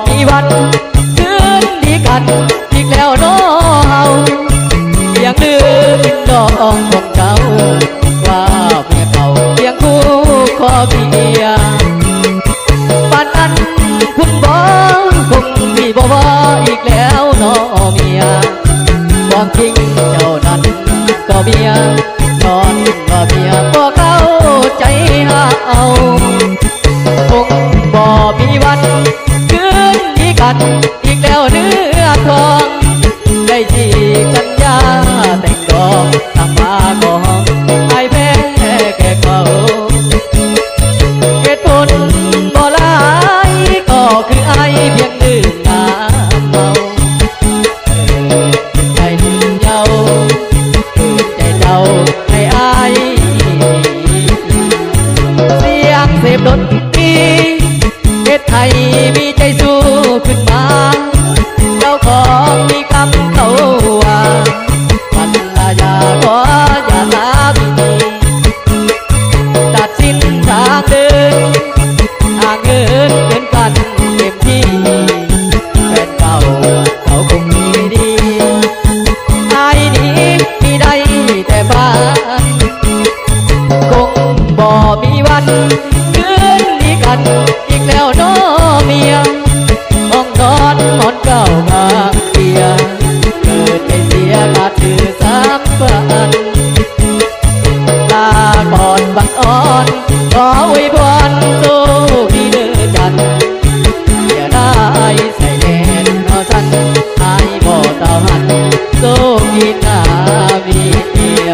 มีวันคืนดีกันอีกแล้วน้อเฮายังลืมน้องของเก่าว่าเมียเก่าเพียงคู่ขอเมียป่านนั้นคุณบอกคงมีบ่ว่าอีกแล้วน้อเมียความจริงเจ้านั้นก็เมียนอนว่าเมียบ่เข้าใจหาเอาคงบ่มีวันกันอีกแล้วเนื้อทองได้ที่สัญญาแต่งดอกทำมาก่อนไอ้แพ้แก่เขาเหตุผลบ่หลายก็คือไอ้เพียงดื่มน้ำเมาใจเจ้าใจเจ้าให้ไอ้เสียงเสพดนตรีเหตุไทยมีใจสู้ขึ้นมาเจ้าของมีคำเขาว่าภรรยาขออย่าสามีตัดสินทางเดินหาเงินเกินกันเต็มที่แฟนเก่าเขาคงมีดีไอ้นี้มีได้แต่บ้านคงบ่มีวันคืนนี้กันอีกแล้วน้อเมียห้องนอนหมอนเก่ามาเปียเกิดใจเสียขาดถือ3 วันลาก่อนบังอ่อนขออวยพรสู้พี่เดือจันอย่าได้ใส่แน่นนอสันไอ้บ่เต่าหันสู้พี่นาวีเอีย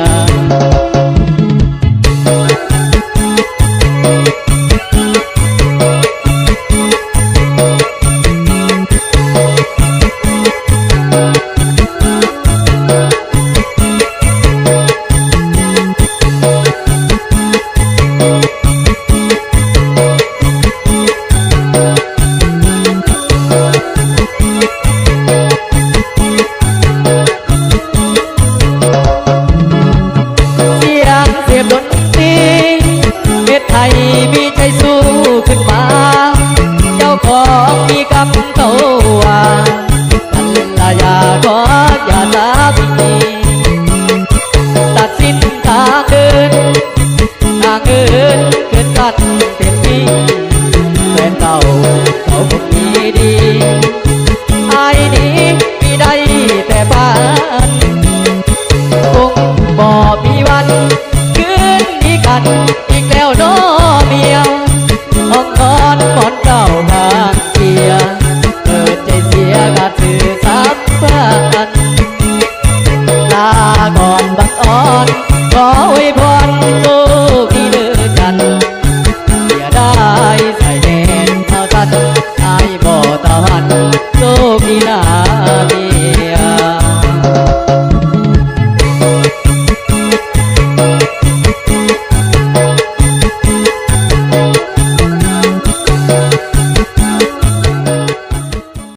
ไทยมีใจสู้ขึ้นมาเจ้าของมีคำเขาว่าภรรยาขอ